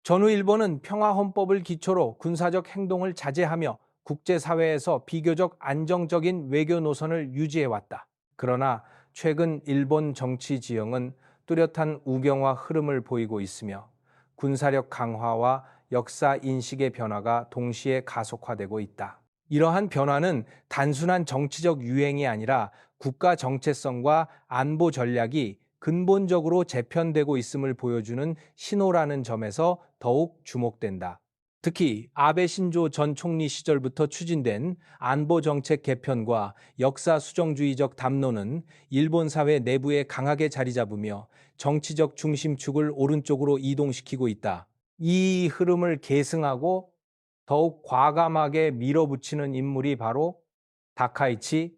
전후 일본은 평화헌법을 기초로 군사적 행동을 자제하며 국제사회에서 비교적 안정적인 외교 노선을 유지해왔다. 그러나 최근 일본 정치 지형은 뚜렷한 우경화 흐름을 보이고 있으며 군사력 강화와 역사 인식의 변화가 동시에 가속화되고 있다. 이러한 변화는 단순한 정치적 유행이 아니라 국가 정체성과 안보 전략이 근본적으로 재편되고 있음을 보여주는 신호라는 점에서 더욱 주목된다. 특히 아베 신조 전 총리 시절부터 추진된 안보 정책 개편과 역사 수정주의적 담론은 일본 사회 내부에 강하게 자리 잡으며 정치적 중심축을 오른쪽으로 이동시키고 있다. 이 흐름을 계승하고 더욱 과감하게 밀어붙이는 인물이 바로 다카이치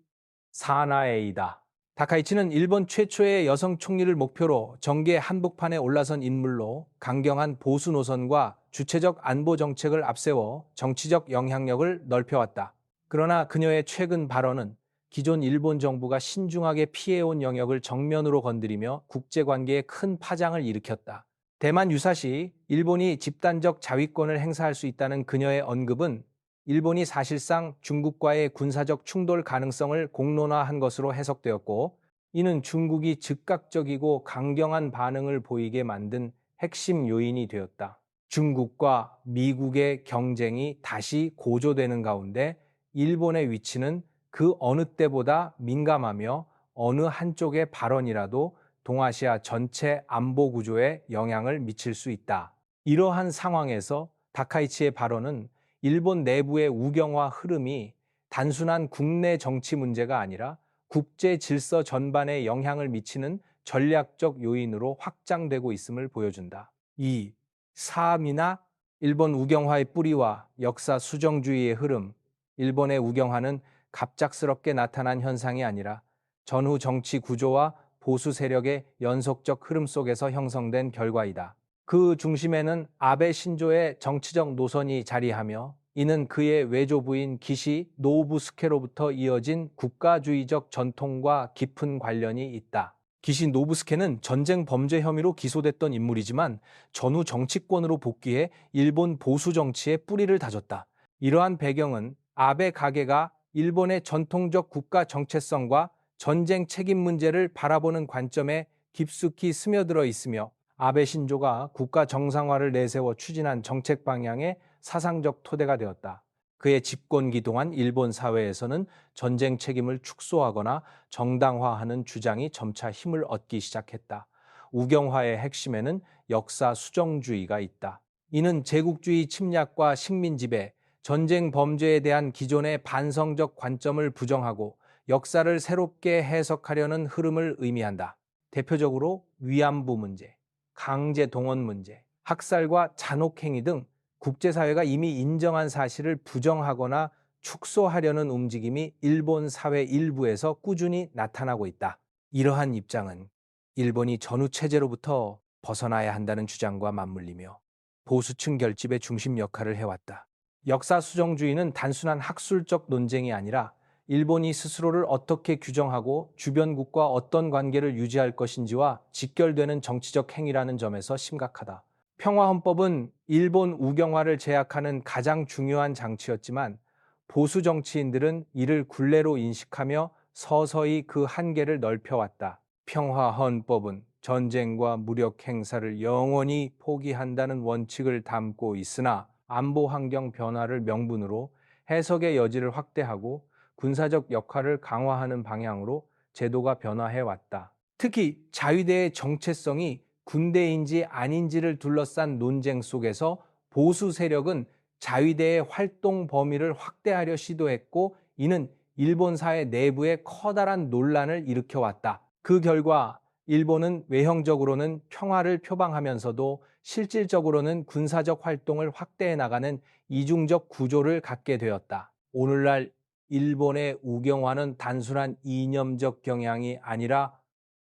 사나에이다. 다카이치는 일본 최초의 여성 총리를 목표로 정계 한복판에 올라선 인물로 강경한 보수 노선과 주체적 안보 정책을 앞세워 정치적 영향력을 넓혀왔다. 그러나 그녀의 최근 발언은 기존 일본 정부가 신중하게 피해온 영역을 정면으로 건드리며 국제관계에 큰 파장을 일으켰다. 대만 유사시 일본이 집단적 자위권을 행사할 수 있다는 그녀의 언급은 일본이 사실상 중국과의 군사적 충돌 가능성을 공론화한 것으로 해석되었고, 이는 중국이 즉각적이고 강경한 반응을 보이게 만든 핵심 요인이 되었다. 중국과 미국의 경쟁이 다시 고조되는 가운데 일본의 위치는 그 어느 때보다 민감하며 어느 한쪽의 발언이라도 동아시아 전체 안보 구조에 영향을 미칠 수 있다. 이러한 상황에서 다카이치의 발언은 일본 내부의 우경화 흐름이 단순한 국내 정치 문제가 아니라 국제 질서 전반에 영향을 미치는 전략적 요인으로 확장되고 있음을 보여준다. 이 사암이나 일본 우경화의 뿌리와 역사 수정주의의 흐름, 일본의 우경화는 갑작스럽게 나타난 현상이 아니라 전후 정치 구조와 보수 세력의 연속적 흐름 속에서 형성된 결과이다. 그 중심에는 아베 신조의 정치적 노선이 자리하며 이는 그의 외조부인 기시 노부스케로부터 이어진 국가주의적 전통과 깊은 관련이 있다. 기시 노부스케는 전쟁 범죄 혐의로 기소됐던 인물이지만 전후 정치권으로 복귀해 일본 보수 정치에 뿌리를 다졌다. 이러한 배경은 아베 가게가 일본의 전통적 국가 정체성과 전쟁 책임 문제를 바라보는 관점에 깊숙이 스며들어 있으며 아베 신조가 국가 정상화를 내세워 추진한 정책 방향의 사상적 토대가 되었다. 그의 집권기 동안 일본 사회에서는 전쟁 책임을 축소하거나 정당화하는 주장이 점차 힘을 얻기 시작했다. 우경화의 핵심에는 역사 수정주의가 있다. 이는 제국주의 침략과 식민 지배, 전쟁 범죄에 대한 기존의 반성적 관점을 부정하고 역사를 새롭게 해석하려는 흐름을 의미한다. 대표적으로 위안부 문제, 강제 동원 문제, 학살과 잔혹행위 등 국제사회가 이미 인정한 사실을 부정하거나 축소하려는 움직임이 일본 사회 일부에서 꾸준히 나타나고 있다. 이러한 입장은 일본이 전후 체제로부터 벗어나야 한다는 주장과 맞물리며 보수층 결집의 중심 역할을 해왔다. 역사 수정주의는 단순한 학술적 논쟁이 아니라 일본이 스스로를 어떻게 규정하고 주변국과 어떤 관계를 유지할 것인지와 직결되는 정치적 행위라는 점에서 심각하다. 평화헌법은 일본 우경화를 제약하는 가장 중요한 장치였지만 보수 정치인들은 이를 굴레로 인식하며 서서히 그 한계를 넓혀왔다. 평화헌법은 전쟁과 무력 행사를 영원히 포기한다는 원칙을 담고 있으나 안보 환경 변화를 명분으로 해석의 여지를 확대하고 군사적 역할을 강화하는 방향으로 제도가 변화해왔다. 특히 자위대의 정체성이 군대인지 아닌지를 둘러싼 논쟁 속에서 보수 세력은 자위대의 활동 범위를 확대하려 시도했고 이는 일본 사회 내부에 커다란 논란을 일으켜왔다. 그 결과 일본은 외형적으로는 평화를 표방하면서도 실질적으로는 군사적 활동을 확대해 나가는 이중적 구조를 갖게 되었다. 오늘날 일본의 우경화는 단순한 이념적 경향이 아니라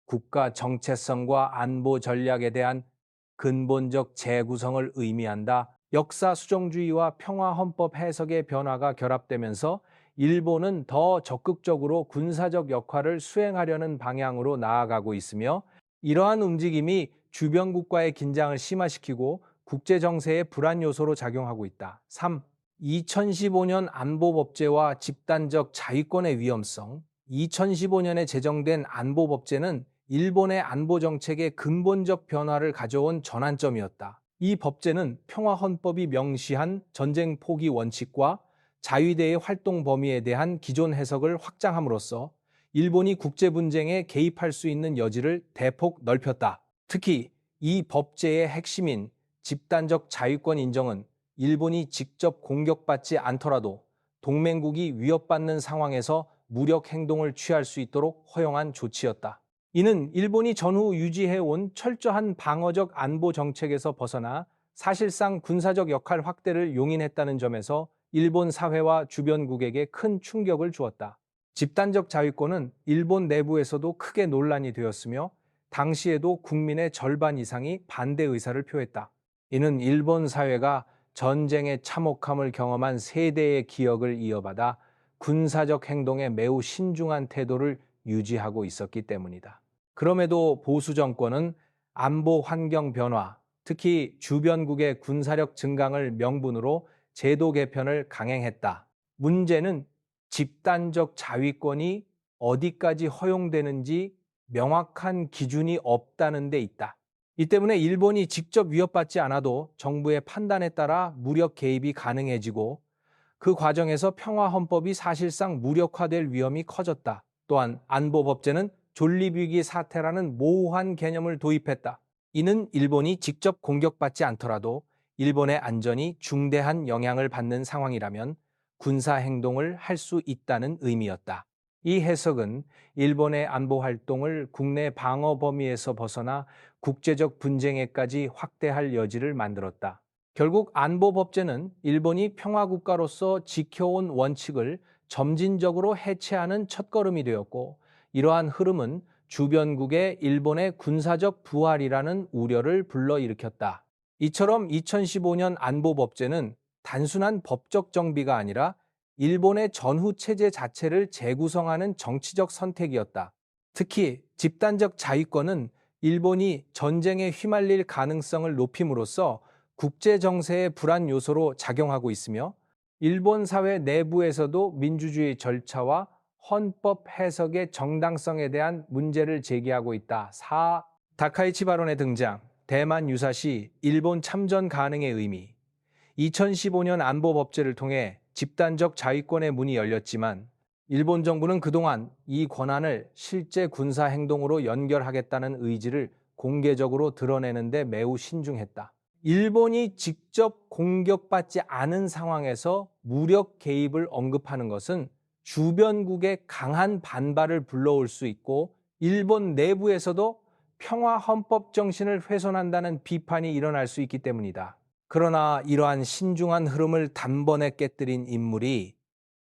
국가 정체성과 안보 전략에 대한 근본적 재구성을 의미한다. 역사 수정주의와 평화 헌법 해석의 변화가 결합되면서 일본은 더 적극적으로 군사적 역할을 수행하려는 방향으로 나아가고 있으며 이러한 움직임이 주변국과의 긴장을 심화시키고 국제 정세의 불안 요소로 작용하고 있다. 3. 2015년 안보법제와 집단적 자위권의 위험성. 2015년에 제정된 안보법제는 일본의 안보 정책에 근본적 변화를 가져온 전환점이었다. 이 법제는 평화헌법이 명시한 전쟁 포기 원칙과 자위대의 활동 범위에 대한 기존 해석을 확장함으로써 일본이 국제 분쟁에 개입할 수 있는 여지를 대폭 넓혔다. 특히 이 법제의 핵심인 집단적 자위권 인정은 일본이 직접 공격받지 않더라도 동맹국이 위협받는 상황에서 무력 행동을 취할 수 있도록 허용한 조치였다. 이는 일본이 전후 유지해온 철저한 방어적 안보 정책에서 벗어나 사실상 군사적 역할 확대를 용인했다는 점에서 일본 사회와 주변국에게 큰 충격을 주었다. 집단적 자위권은 일본 내부에서도 크게 논란이 되었으며 당시에도 국민의 절반 이상이 반대 의사를 표했다. 이는 일본 사회가 전쟁의 참혹함을 경험한 세대의 기억을 이어받아 군사적 행동에 매우 신중한 태도를 유지하고 있었기 때문이다. 그럼에도 보수 정권은 안보 환경 변화, 특히 주변국의 군사력 증강을 명분으로 제도 개편을 강행했다. 문제는 집단적 자위권이 어디까지 허용되는지 명확한 기준이 없다는 데 있다. 이 때문에 일본이 직접 위협받지 않아도 정부의 판단에 따라 무력 개입이 가능해지고 그 과정에서 평화헌법이 사실상 무력화될 위험이 커졌다. 또한 안보법제는 존립위기 사태라는 모호한 개념을 도입했다. 이는 일본이 직접 공격받지 않더라도 일본의 안전이 중대한 영향을 받는 상황이라면 군사 행동을 할 수 있다는 의미였다. 이 해석은 일본의 안보 활동을 국내 방어 범위에서 벗어나 국제적 분쟁에까지 확대할 여지를 만들었다. 결국 안보법제는 일본이 평화국가로서 지켜온 원칙을 점진적으로 해체하는 첫걸음이 되었고, 이러한 흐름은 주변국의 일본의 군사적 부활이라는 우려를 불러일으켰다. 이처럼 2015년 안보법제는 단순한 법적 정비가 아니라 일본의 전후 체제 자체를 재구성하는 정치적 선택이었다. 특히 집단적 자위권은 일본이 전쟁에 휘말릴 가능성을 높임으로써 국제 정세의 불안 요소로 작용하고 있으며 일본 사회 내부에서도 민주주의 절차와 헌법 해석의 정당성에 대한 문제를 제기하고 있다. 4. 다카이치 바론의 등장, 대만 유사시 일본 참전 가능의 의미. 2015년 안보법제를 통해 집단적 자위권의 문이 열렸지만 일본 정부는 그동안 이 권한을 실제 군사 행동으로 연결하겠다는 의지를 공개적으로 드러내는 데 매우 신중했다. 일본이 직접 공격받지 않은 상황에서 무력 개입을 언급하는 것은 주변국의 강한 반발을 불러올 수 있고 일본 내부에서도 평화 헌법 정신을 훼손한다는 비판이 일어날 수 있기 때문이다. 그러나 이러한 신중한 흐름을 단번에 깨뜨린 인물이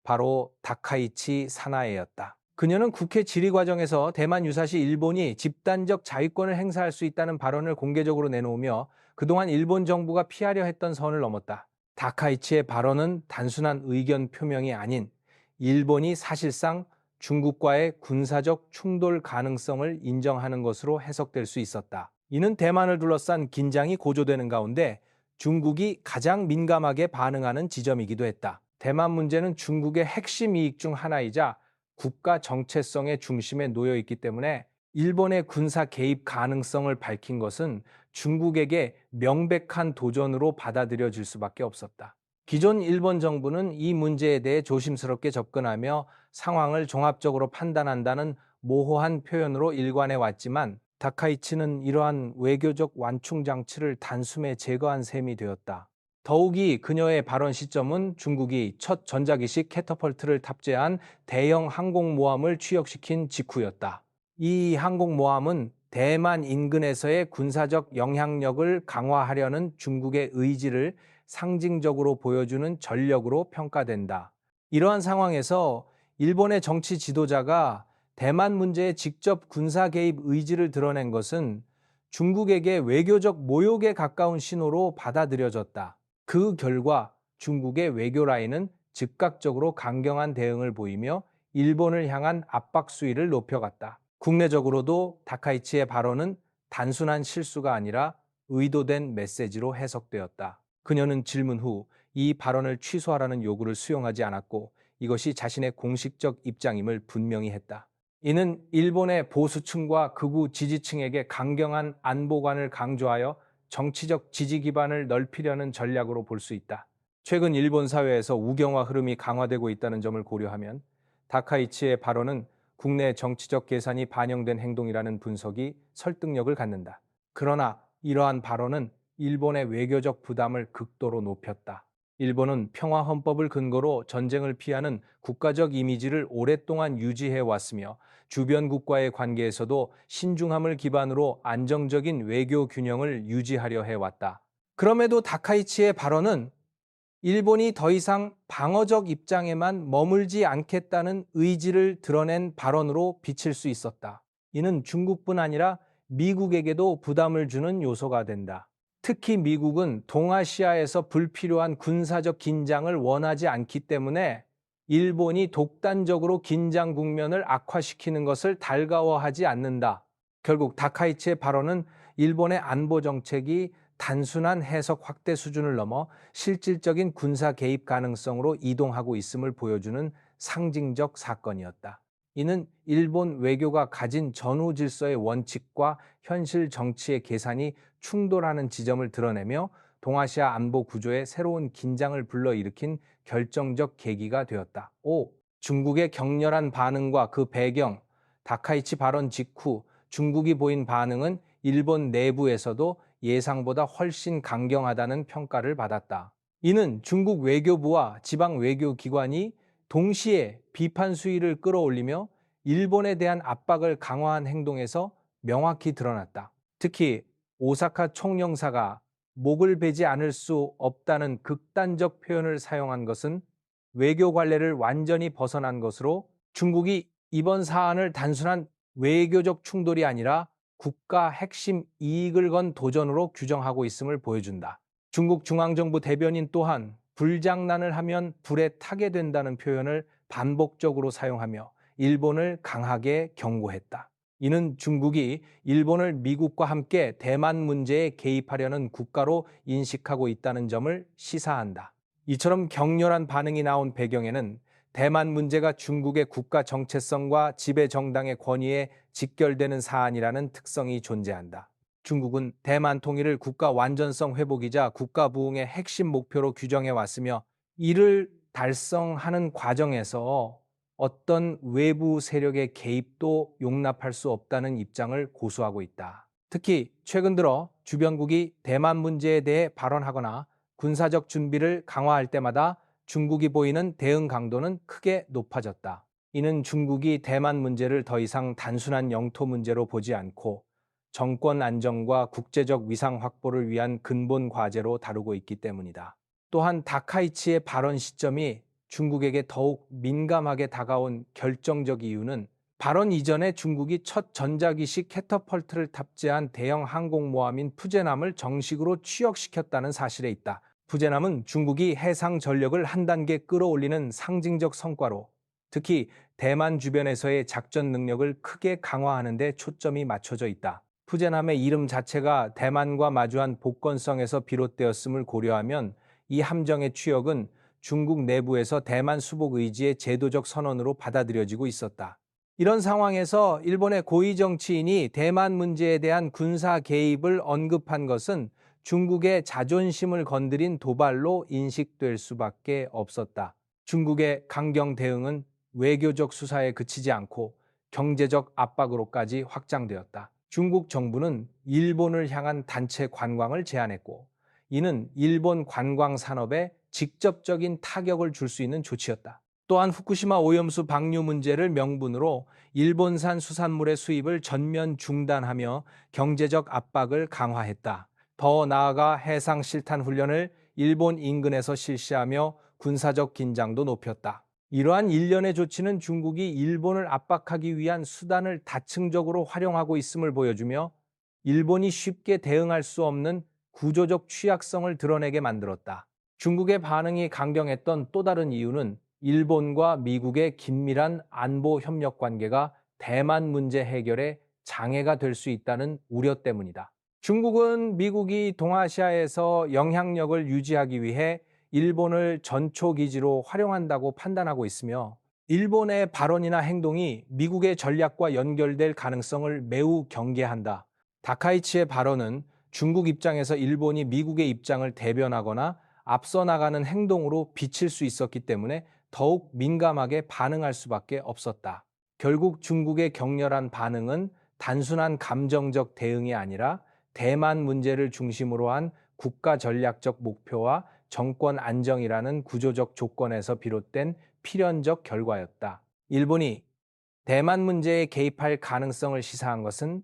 바로 다카이치 사나에였다. 그녀는 국회 질의 과정에서 대만 유사시 일본이 집단적 자위권을 행사할 수 있다는 발언을 공개적으로 내놓으며 그동안 일본 정부가 피하려 했던 선을 넘었다. 다카이치의 발언은 단순한 의견 표명이 아닌 일본이 사실상 중국과의 군사적 충돌 가능성을 인정하는 것으로 해석될 수 있었다. 이는 대만을 둘러싼 긴장이 고조되는 가운데 중국이 가장 민감하게 반응하는 지점이기도 했다. 대만 문제는 중국의 핵심 이익 중 하나이자 국가 정체성의 중심에 놓여 있기 때문에 일본의 군사 개입 가능성을 밝힌 것은 중국에게 명백한 도전으로 받아들여질 수밖에 없었다. 기존 일본 정부는 이 문제에 대해 조심스럽게 접근하며 상황을 종합적으로 판단한다는 모호한 표현으로 일관해 왔지만 다카이치는 이러한 외교적 완충 장치를 단숨에 제거한 셈이 되었다. 더욱이 그녀의 발언 시점은 중국이 첫 전자기식 캐터펄트를 탑재한 대형 항공모함을 취역시킨 직후였다. 이 항공모함은 대만 인근에서의 군사적 영향력을 강화하려는 중국의 의지를 상징적으로 보여주는 전력으로 평가된다. 이러한 상황에서 일본의 정치 지도자가 대만 문제에 직접 군사 개입 의지를 드러낸 것은 중국에게 외교적 모욕에 가까운 신호로 받아들여졌다. 그 결과 중국의 외교 라인은 즉각적으로 강경한 대응을 보이며 일본을 향한 압박 수위를 높여갔다. 국내적으로도 다카이치의 발언은 단순한 실수가 아니라 의도된 메시지로 해석되었다. 그녀는 질문 후 이 발언을 취소하라는 요구를 수용하지 않았고 이것이 자신의 공식적 입장임을 분명히 했다. 이는 일본의 보수층과 극우 지지층에게 강경한 안보관을 강조하여 정치적 지지 기반을 넓히려는 전략으로 볼 수 있다. 최근 일본 사회에서 우경화 흐름이 강화되고 있다는 점을 고려하면 다카이치의 발언은 국내 정치적 계산이 반영된 행동이라는 분석이 설득력을 갖는다. 그러나 이러한 발언은 일본의 외교적 부담을 극도로 높였다. 일본은 평화 헌법을 근거로 전쟁을 피하는 국가적 이미지를 오랫동안 유지해 왔으며 주변 국가의 관계에서도 신중함을 기반으로 안정적인 외교 균형을 유지하려 해왔다. 그럼에도 다카이치의 발언은 일본이 더 이상 방어적 입장에만 머물지 않겠다는 의지를 드러낸 발언으로 비칠 수 있었다. 이는 중국뿐 아니라 미국에게도 부담을 주는 요소가 된다. 특히 미국은 동아시아에서 불필요한 군사적 긴장을 원하지 않기 때문에 일본이 독단적으로 긴장 국면을 악화시키는 것을 달가워하지 않는다. 결국 다카이치의 발언은 일본의 안보 정책이 단순한 해석 확대 수준을 넘어 실질적인 군사 개입 가능성으로 이동하고 있음을 보여주는 상징적 사건이었다. 이는 일본 외교가 가진 전후 질서의 원칙과 현실 정치의 계산이 충돌하는 지점을 드러내며 동아시아 안보 구조에 새로운 긴장을 불러일으킨 결정적 계기가 되었다. 5. 중국의 격렬한 반응과 그 배경. 다카이치 발언 직후 중국이 보인 반응은 일본 내부에서도 예상보다 훨씬 강경하다는 평가를 받았다. 이는 중국 외교부와 지방 외교기관이 동시에 비판 수위를 끌어올리며 일본에 대한 압박을 강화한 행동에서 명확히 드러났다. 특히 오사카 총영사가 목을 베지 않을 수 없다는 극단적 표현을 사용한 것은 외교 관례를 완전히 벗어난 것으로 중국이 이번 사안을 단순한 외교적 충돌이 아니라 국가 핵심 이익을 건 도전으로 규정하고 있음을 보여준다. 중국 중앙정부 대변인 또한 불장난을 하면 불에 타게 된다는 표현을 반복적으로 사용하며 일본을 강하게 경고했다. 이는 중국이 일본을 미국과 함께 대만 문제에 개입하려는 국가로 인식하고 있다는 점을 시사한다. 이처럼 격렬한 반응이 나온 배경에는 대만 문제가 중국의 국가 정체성과 지배 정당의 권위에 직결되는 사안이라는 특성이 존재한다. 중국은 대만 통일을 국가 완전성 회복이자 국가 부흥의 핵심 목표로 규정해 왔으며 이를 달성하는 과정에서 어떤 외부 세력의 개입도 용납할 수 없다는 입장을 고수하고 있다. 특히 최근 들어 주변국이 대만 문제에 대해 발언하거나 군사적 준비를 강화할 때마다 중국이 보이는 대응 강도는 크게 높아졌다. 이는 중국이 대만 문제를 더 이상 단순한 영토 문제로 보지 않고 정권 안정과 국제적 위상 확보를 위한 근본 과제로 다루고 있기 때문이다. 또한 다카이치의 발언 시점이 중국에게 더욱 민감하게 다가온 결정적 이유는 발언 이전에 중국이 첫 전자기식 캐터펄트를 탑재한 대형 항공모함인 푸제남을 정식으로 취역시켰다는 사실에 있다. 푸제남은 중국이 해상 전력을 한 단계 끌어올리는 상징적 성과로 특히 대만 주변에서의 작전 능력을 크게 강화하는 데 초점이 맞춰져 있다. 푸제남의 이름 자체가 대만과 마주한 복건성에서 비롯되었음을 고려하면 이 함정의 취역은 중국 내부에서 대만 수복 의지의 제도적 선언으로 받아들여지고 있었다. 이런 상황에서 일본의 고위 정치인이 대만 문제에 대한 군사 개입을 언급한 것은 중국의 자존심을 건드린 도발로 인식될 수밖에 없었다. 중국의 강경 대응은 외교적 수사에 그치지 않고 경제적 압박으로까지 확장되었다. 중국 정부는 일본을 향한 단체 관광을 제한했고 이는 일본 관광 산업에 직접적인 타격을 줄 수 있는 조치였다. 또한 후쿠시마 오염수 방류 문제를 명분으로 일본산 수산물의 수입을 전면 중단하며 경제적 압박을 강화했다. 더 나아가 해상 실탄 훈련을 일본 인근에서 실시하며 군사적 긴장도 높였다. 이러한 일련의 조치는 중국이 일본을 압박하기 위한 수단을 다층적으로 활용하고 있음을 보여주며 일본이 쉽게 대응할 수 없는 구조적 취약성을 드러내게 만들었다. 중국의 반응이 강경했던 또 다른 이유는 일본과 미국의 긴밀한 안보 협력 관계가 대만 문제 해결에 장애가 될 수 있다는 우려 때문이다. 중국은 미국이 동아시아에서 영향력을 유지하기 위해 일본을 전초기지로 활용한다고 판단하고 있으며, 일본의 발언이나 행동이 미국의 전략과 연결될 가능성을 매우 경계한다. 다카이치의 발언은 중국 입장에서 일본이 미국의 입장을 대변하거나 앞서 나가는 행동으로 비칠 수 있었기 때문에 더욱 민감하게 반응할 수밖에 없었다. 결국 중국의 격렬한 반응은 단순한 감정적 대응이 아니라 대만 문제를 중심으로 한 국가 전략적 목표와 정권 안정이라는 구조적 조건에서 비롯된 필연적 결과였다. 일본이 대만 문제에 개입할 가능성을 시사한 것은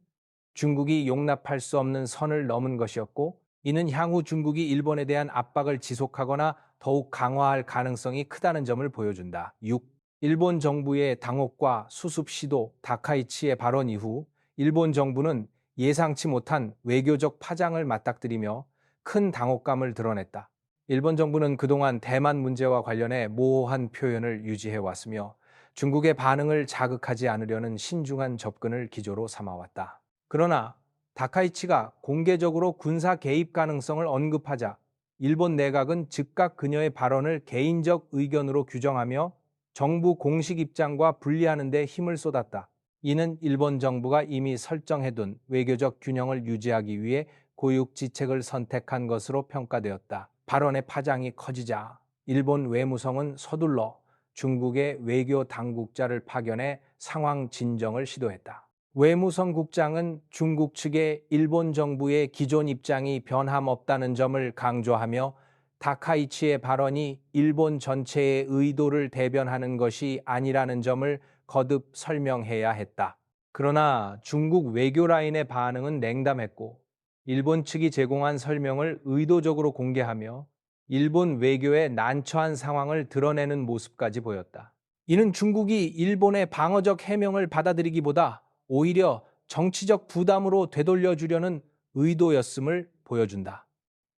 중국이 용납할 수 없는 선을 넘은 것이었고, 이는 향후 중국이 일본에 대한 압박을 지속하거나 더욱 강화할 가능성이 크다는 점을 보여준다. 6. 일본 정부의 당혹과 수습 시도. 다카이치의 발언 이후 일본 정부는 예상치 못한 외교적 파장을 맞닥뜨리며 큰 당혹감을 드러냈다. 일본 정부는 그동안 대만 문제와 관련해 모호한 표현을 유지해 왔으며, 중국의 반응을 자극하지 않으려는 신중한 접근을 기조로 삼아왔다. 그러나 다카이치가 공개적으로 군사 개입 가능성을 언급하자 일본 내각은 즉각 그녀의 발언을 개인적 의견으로 규정하며 정부 공식 입장과 분리하는 데 힘을 쏟았다. 이는 일본 정부가 이미 설정해둔 외교적 균형을 유지하기 위해 고육지책을 선택한 것으로 평가되었다. 발언의 파장이 커지자 일본 외무성은 서둘러 중국의 외교 당국자를 파견해 상황 진정을 시도했다. 외무성 국장은 중국 측의 일본 정부의 기존 입장이 변함없다는 점을 강조하며, 다카이치의 발언이 일본 전체의 의도를 대변하는 것이 아니라는 점을 거듭 설명해야 했다. 그러나 중국 외교 라인의 반응은 냉담했고, 일본 측이 제공한 설명을 의도적으로 공개하며 일본 외교의 난처한 상황을 드러내는 모습까지 보였다. 이는 중국이 일본의 방어적 해명을 받아들이기보다 오히려 정치적 부담으로 되돌려주려는 의도였음을 보여준다.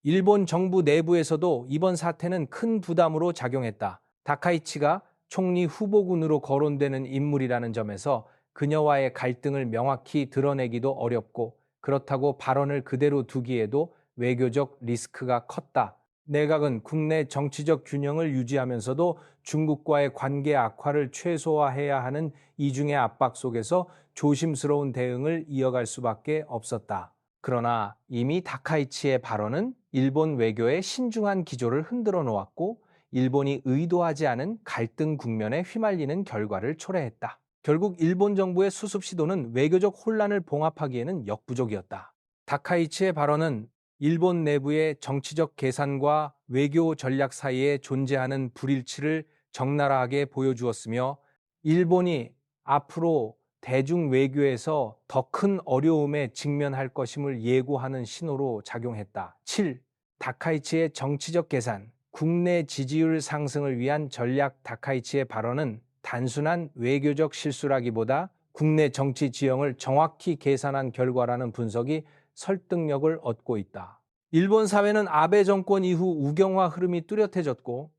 일본 정부 내부에서도 이번 사태는 큰 부담으로 작용했다. 다카이치가 총리 후보군으로 거론되는 인물이라는 점에서 그녀와의 갈등을 명확히 드러내기도 어렵고, 그렇다고 발언을 그대로 두기에도 외교적 리스크가 컸다. 내각은 국내 정치적 균형을 유지하면서도 중국과의 관계 악화를 최소화해야 하는 이중의 압박 속에서 조심스러운 대응을 이어갈 수밖에 없었다. 그러나 이미 다카이치의 발언은 일본 외교의 신중한 기조를 흔들어 놓았고, 일본이 의도하지 않은 갈등 국면에 휘말리는 결과를 초래했다. 결국 일본 정부의 수습 시도는 외교적 혼란을 봉합하기에는 역부족이었다. 다카이치의 발언은 일본 내부의 정치적 계산과 외교 전략 사이에 존재하는 불일치를 적나라하게 보여주었으며, 일본이 앞으로 대중 외교에서 더 큰 어려움에 직면할 것임을 예고하는 신호로 작용했다. 7. 다카이치의 정치적 계산. 국내 지지율 상승을 위한 전략. 다카이치의 발언은 단순한 외교적 실수라기보다 국내 정치 지형을 정확히 계산한 결과라는 분석이 설득력을 얻고 있다. 일본 사회는 아베 정권 이후 우경화 흐름이 뚜렷해졌고,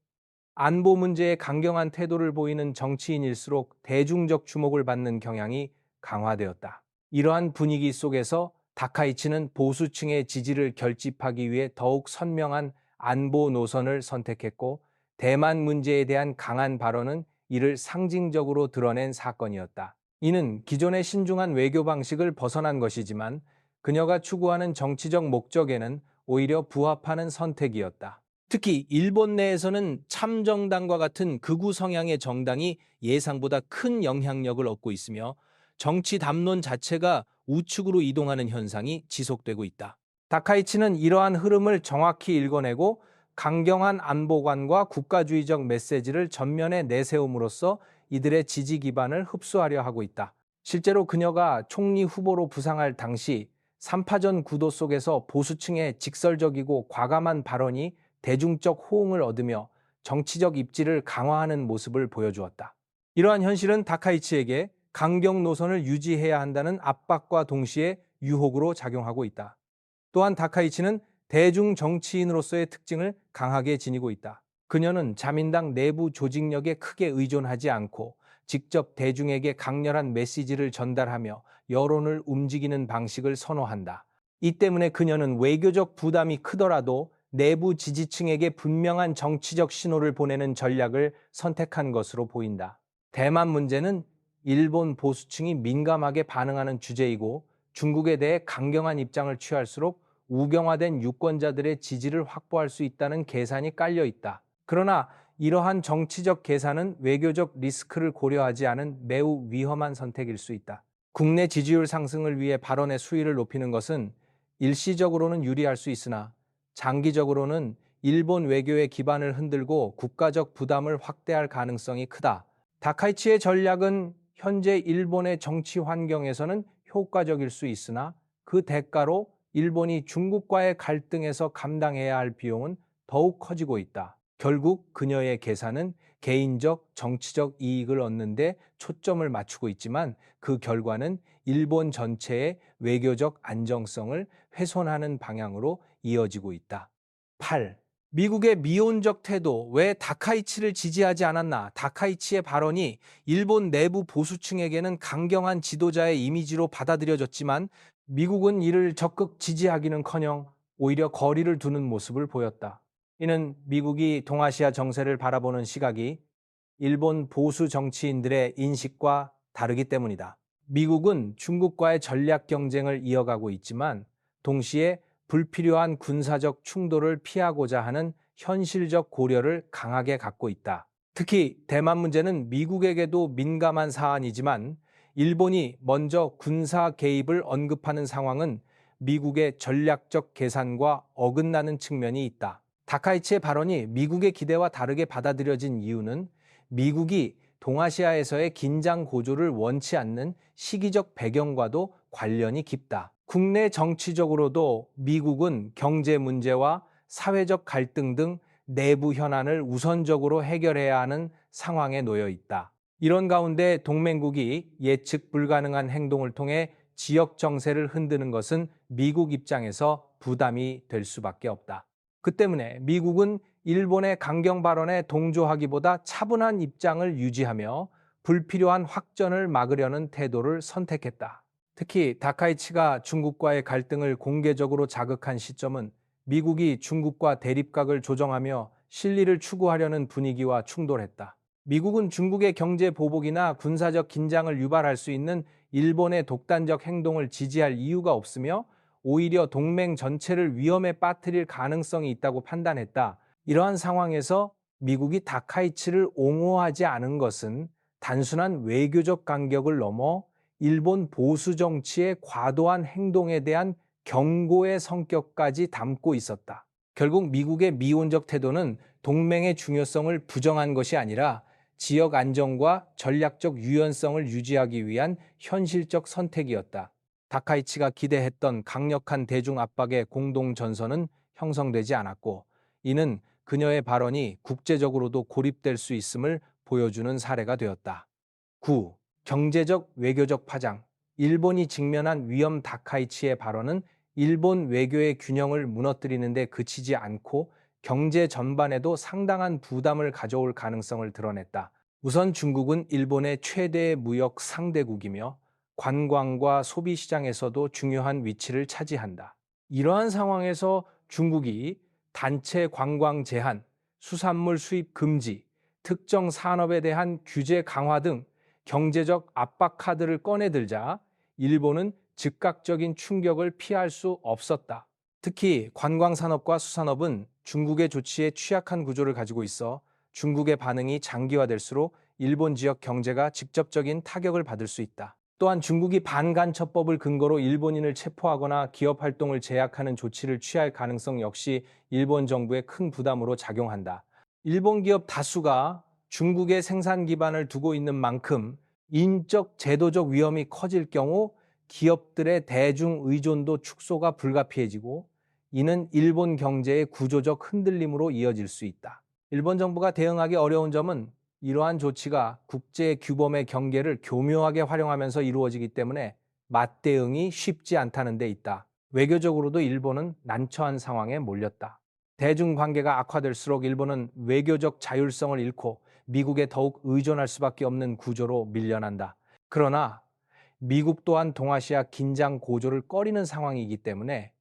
안보 문제에 강경한 태도를 보이는 정치인일수록 대중적 주목을 받는 경향이 강화되었다. 이러한 분위기 속에서 다카이치는 보수층의 지지를 결집하기 위해 더욱 선명한 안보 노선을 선택했고, 대만 문제에 대한 강한 발언은 이를 상징적으로 드러낸 사건이었다. 이는 기존의 신중한 외교 방식을 벗어난 것이지만, 그녀가 추구하는 정치적 목적에는 오히려 부합하는 선택이었다. 특히 일본 내에서는 참정당과 같은 극우 성향의 정당이 예상보다 큰 영향력을 얻고 있으며, 정치 담론 자체가 우측으로 이동하는 현상이 지속되고 있다. 다카이치는 이러한 흐름을 정확히 읽어내고 강경한 안보관과 국가주의적 메시지를 전면에 내세움으로써 이들의 지지 기반을 흡수하려 하고 있다. 실제로 그녀가 총리 후보로 부상할 당시 3파전 구도 속에서 보수층의 직설적이고 과감한 발언이 대중적 호응을 얻으며 정치적 입지를 강화하는 모습을 보여주었다. 이러한 현실은 다카이치에게 강경 노선을 유지해야 한다는 압박과 동시에 유혹으로 작용하고 있다. 또한 다카이치는 대중 정치인으로서의 특징을 강하게 지니고 있다. 그녀는 자민당 내부 조직력에 크게 의존하지 않고 직접 대중에게 강렬한 메시지를 전달하며 여론을 움직이는 방식을 선호한다. 이 때문에 그녀는 외교적 부담이 크더라도 내부 지지층에게 분명한 정치적 신호를 보내는 전략을 선택한 것으로 보인다. 대만 문제는 일본 보수층이 민감하게 반응하는 주제이고 중국에 대해 강경한 입장을 취할수록 우경화된 유권자들의 지지를 확보할 수 있다는 계산이 깔려 있다. 그러나 이러한 정치적 계산은 외교적 리스크를 고려하지 않은 매우 위험한 선택일 수 있다. 국내 지지율 상승을 위해 발언의 수위를 높이는 것은 일시적으로는 유리할 수 있으나 장기적으로는 일본 외교의 기반을 흔들고 국가적 부담을 확대할 가능성이 크다. 다카이치의 전략은 현재 일본의 정치 환경에서는 효과적일 수 있으나 그 대가로 일본이 중국과의 갈등에서 감당해야 할 비용은 더욱 커지고 있다. 결국 그녀의 계산은 개인적, 정치적 이익을 얻는 데 초점을 맞추고 있지만 그 결과는 일본 전체의 외교적 안정성을 훼손하는 방향으로 이어지고 있다. 8. 미국의 미온적 태도, 왜 다카이치를 지지하지 않았나? 다카이치의 발언이 일본 내부 보수층에게는 강경한 지도자의 이미지로 받아들여졌지만 미국은 이를 적극 지지하기는커녕 오히려 거리를 두는 모습을 보였다. 이는 미국이 동아시아 정세를 바라보는 시각이 일본 보수 정치인들의 인식과 다르기 때문이다. 미국은 중국과의 전략 경쟁을 이어가고 있지만 동시에 불필요한 군사적 충돌을 피하고자 하는 현실적 고려를 강하게 갖고 있다. 특히 대만 문제는 미국에게도 민감한 사안이지만 일본이 먼저 군사 개입을 언급하는 상황은 미국의 전략적 계산과 어긋나는 측면이 있다. 다카이치의 발언이 미국의 기대와 다르게 받아들여진 이유는 미국이 동아시아에서의 긴장 고조를 원치 않는 시기적 배경과도 관련이 깊다. 국내 정치적으로도 미국은 경제 문제와 사회적 갈등 등 내부 현안을 우선적으로 해결해야 하는 상황에 놓여 있다. 이런 가운데 동맹국이 예측 불가능한 행동을 통해 지역 정세를 흔드는 것은 미국 입장에서 부담이 될 수밖에 없다. 그 때문에 미국은 일본의 강경 발언에 동조하기보다 차분한 입장을 유지하며 불필요한 확전을 막으려는 태도를 선택했다. 특히 다카이치가 중국과의 갈등을 공개적으로 자극한 시점은 미국이 중국과 대립각을 조정하며 실리를 추구하려는 분위기와 충돌했다. 미국은 중국의 경제 보복이나 군사적 긴장을 유발할 수 있는 일본의 독단적 행동을 지지할 이유가 없으며 오히려 동맹 전체를 위험에 빠뜨릴 가능성이 있다고 판단했다. 이러한 상황에서 미국이 다카이치를 옹호하지 않은 것은 단순한 외교적 간격을 넘어 일본 보수 정치의 과도한 행동에 대한 경고의 성격까지 담고 있었다. 결국 미국의 미온적 태도는 동맹의 중요성을 부정한 것이 아니라 지역 안정과 전략적 유연성을 유지하기 위한 현실적 선택이었다. 다카이치가 기대했던 강력한 대중 압박의 공동 전선은 형성되지 않았고, 이는 그녀의 발언이 국제적으로도 고립될 수 있음을 보여주는 사례가 되었다. 9. 경제적 외교적 파장. 일본이 직면한 위험. 다카이치의 발언은 일본 외교의 균형을 무너뜨리는 데 그치지 않고 경제 전반에도 상당한 부담을 가져올 가능성을 드러냈다. 우선 중국은 일본의 최대 무역 상대국이며 관광과 소비 시장에서도 중요한 위치를 차지한다. 이러한 상황에서 중국이 단체 관광 제한, 수산물 수입 금지, 특정 산업에 대한 규제 강화 등 경제적 압박 카드를 꺼내들자 일본은 즉각적인 충격을 피할 수 없었다. 특히 관광산업과 수산업은 중국의 조치에 취약한 구조를 가지고 있어 중국의 반응이 장기화될수록 일본 지역 경제가 직접적인 타격을 받을 수 있다. 또한 중국이 반간첩법을 근거로 일본인을 체포하거나 기업 활동을 제약하는 조치를 취할 가능성 역시 일본 정부에 큰 부담으로 작용한다. 일본 기업 다수가 중국의 생산 기반을 두고 있는 만큼 인적, 제도적 위험이 커질 경우 기업들의 대중 의존도 축소가 불가피해지고 이는 일본 경제의 구조적 흔들림으로 이어질 수 있다. 일본 정부가 대응하기 어려운 점은 이러한 조치가 국제 규범의 경계를 교묘하게 활용하면서 이루어지기 때문에 맞대응이 쉽지 않다는 데 있다. 외교적으로도 일본은 난처한 상황에 몰렸다. 대중관계가 악화될수록 일본은 외교적 자율성을 잃고 미국에 더욱 의존할 수밖에 없는 구조로 밀려난다. 그러나 미국 또한 동아시아 긴장 고조를 꺼리는 상황이기 때문에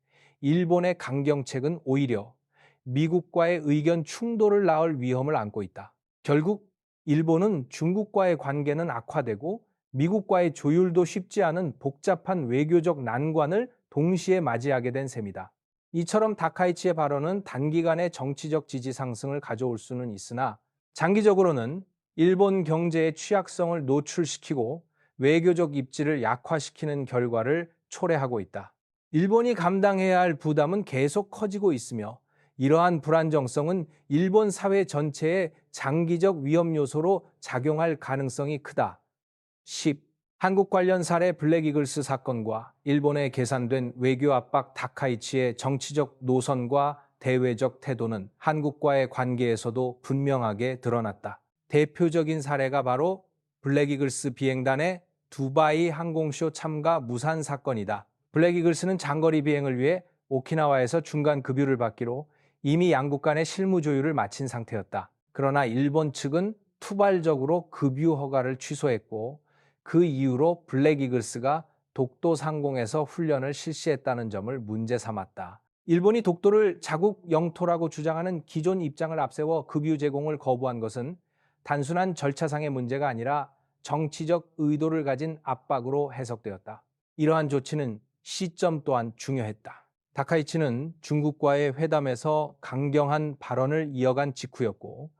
일본의 강경책은 오히려 미국과의 의견 충돌을 낳을 위험을 안고 있다. 결국 일본은 중국과의 관계는 악화되고 미국과의 조율도 쉽지 않은 복잡한 외교적 난관을 동시에 맞이하게 된 셈이다. 이처럼 다카이치의 발언은 단기간에 정치적 지지 상승을 가져올 수는 있으나 장기적으로는 일본 경제의 취약성을 노출시키고 외교적 입지를 약화시키는 결과를 초래하고 있다. 일본이 감당해야 할 부담은 계속 커지고 있으며 이러한 불안정성은 일본 사회 전체의 장기적 위험 요소로 작용할 가능성이 크다. 10. 한국 관련 사례 블랙이글스 사건과 일본에 계산된 외교 압박 다카이치의 정치적 노선과 대외적 태도는 한국과의 관계에서도 분명하게 드러났다. 대표적인 사례가 바로 블랙이글스 비행단의 두바이 항공쇼 참가 무산 사건이다. 블랙이글스는 장거리 비행을 위해 오키나와에서 중간 급유를 받기로 이미 양국 간의 실무 조율을 마친 상태였다. 그러나 일본 측은 투발적으로 급유 허가를 취소했고 그 이후로 블랙이글스가 독도 상공에서 훈련을 실시했다는 점을 문제 삼았다. 일본이 독도를 자국 영토라고 주장하는 기존 입장을 앞세워 급유 제공을 거부한 것은 단순한 절차상의 문제가 아니라 정치적 의도를 가진 압박으로 해석되었다. 이러한 조치는 시점 또한 중요했다. 다카이치는 중국과의 회담에서 강경한 발언을 이어간 직후였고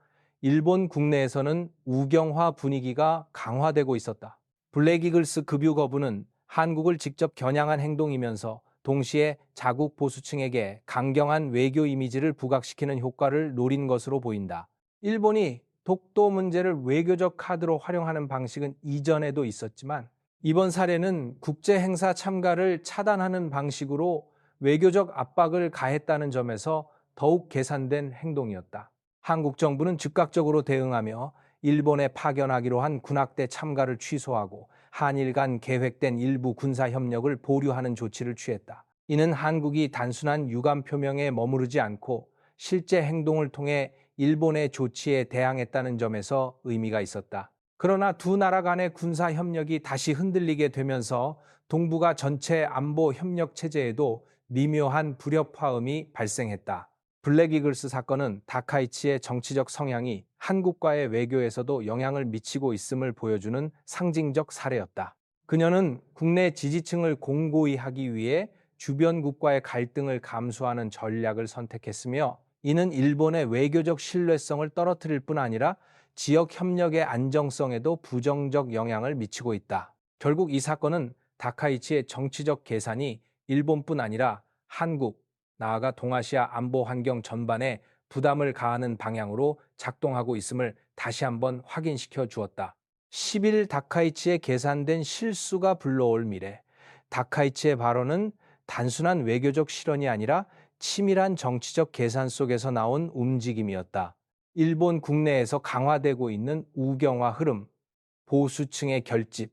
일본 국내에서는 우경화 분위기가 강화되고 있었다. 블랙이글스 급유 거부는 한국을 직접 겨냥한 행동이면서 동시에 자국 보수층에게 강경한 외교 이미지를 부각시키는 효과를 노린 것으로 보인다. 일본이 독도 문제를 외교적 카드로 활용하는 방식은 이전에도 있었지만 이번 사례는 국제 행사 참가를 차단하는 방식으로 외교적 압박을 가했다는 점에서 더욱 계산된 행동이었다. 한국 정부는 즉각적으로 대응하며 일본에 파견하기로 한 군악대 참가를 취소하고 한일 간 계획된 일부 군사 협력을 보류하는 조치를 취했다. 이는 한국이 단순한 유감 표명에 머무르지 않고 실제 행동을 통해 일본의 조치에 대항했다는 점에서 의미가 있었다. 그러나 두 나라 간의 군사 협력이 다시 흔들리게 되면서 동북아 전체 안보 협력 체제에도 미묘한 불협화음이 발생했다. 블랙이글스 사건은 다카이치의 정치적 성향이 한국과의 외교에서도 영향을 미치고 있음을 보여주는 상징적 사례였다. 그녀는 국내 지지층을 공고히 하기 위해 주변국과의 갈등을 감수하는 전략을 선택했으며 이는 일본의 외교적 신뢰성을 떨어뜨릴 뿐 아니라 지역 협력의 안정성에도 부정적 영향을 미치고 있다. 결국 이 사건은 다카이치의 정치적 계산이 일본뿐 아니라 한국, 나아가 동아시아 안보 환경 전반에 부담을 가하는 방향으로 작동하고 있음을 다시 한번 확인시켜 주었다. 10일 다카이치의 계산된 실수가 불러올 미래. 다카이치의 발언은 단순한 외교적 실언이 아니라 치밀한 정치적 계산 속에서 나온 움직임이었다. 일본 국내에서 강화되고 있는 우경화 흐름, 보수층의 결집,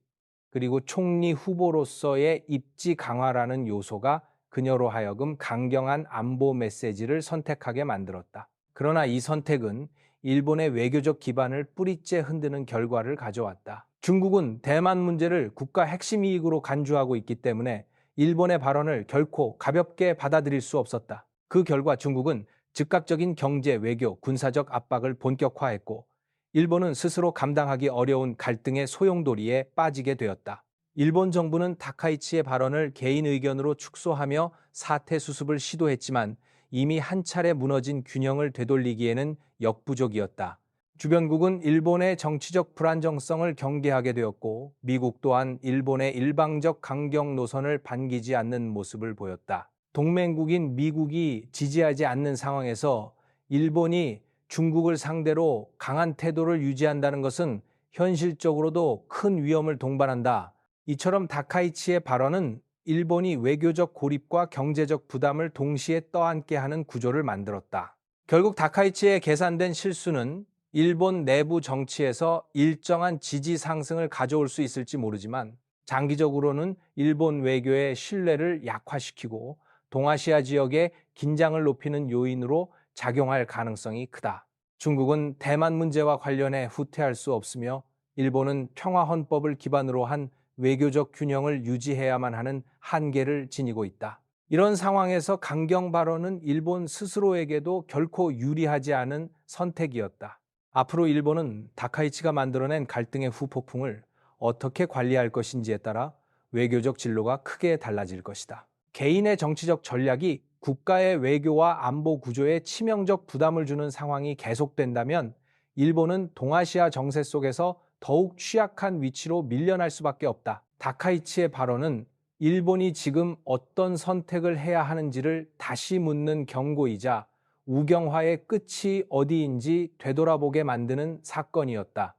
그리고 총리 후보로서의 입지 강화라는 요소가 그녀로 하여금 강경한 안보 메시지를 선택하게 만들었다. 그러나 이 선택은 일본의 외교적 기반을 뿌리째 흔드는 결과를 가져왔다. 중국은 대만 문제를 국가 핵심 이익으로 간주하고 있기 때문에 일본의 발언을 결코 가볍게 받아들일 수 없었다. 그 결과 중국은 즉각적인 경제, 외교, 군사적 압박을 본격화했고 일본은 스스로 감당하기 어려운 갈등의 소용돌이에 빠지게 되었다. 일본 정부는 다카이치의 발언을 개인 의견으로 축소하며 사태 수습을 시도했지만 이미 한 차례 무너진 균형을 되돌리기에는 역부족이었다. 주변국은 일본의 정치적 불안정성을 경계하게 되었고 미국 또한 일본의 일방적 강경 노선을 반기지 않는 모습을 보였다. 동맹국인 미국이 지지하지 않는 상황에서 일본이 중국을 상대로 강한 태도를 유지한다는 것은 현실적으로도 큰 위험을 동반한다. 이처럼 다카이치의 발언은 일본이 외교적 고립과 경제적 부담을 동시에 떠안게 하는 구조를 만들었다. 결국 다카이치의 계산된 실수는 일본 내부 정치에서 일정한 지지 상승을 가져올 수 있을지 모르지만 장기적으로는 일본 외교의 신뢰를 약화시키고 동아시아 지역의 긴장을 높이는 요인으로 작용할 가능성이 크다. 중국은 대만 문제와 관련해 후퇴할 수 없으며 일본은 평화헌법을 기반으로 한 외교적 균형을 유지해야만 하는 한계를 지니고 있다. 이런 상황에서 강경 발언은 일본 스스로에게도 결코 유리하지 않은 선택이었다. 앞으로 일본은 다카이치가 만들어낸 갈등의 후폭풍을 어떻게 관리할 것인지에 따라 외교적 진로가 크게 달라질 것이다. 개인의 정치적 전략이 국가의 외교와 안보 구조에 치명적 부담을 주는 상황이 계속된다면 일본은 동아시아 정세 속에서 더욱 취약한 위치로 밀려날 수밖에 없다. 다카이치의 발언은 일본이 지금 어떤 선택을 해야 하는지를 다시 묻는 경고이자 우경화의 끝이 어디인지 되돌아보게 만드는 사건이었다.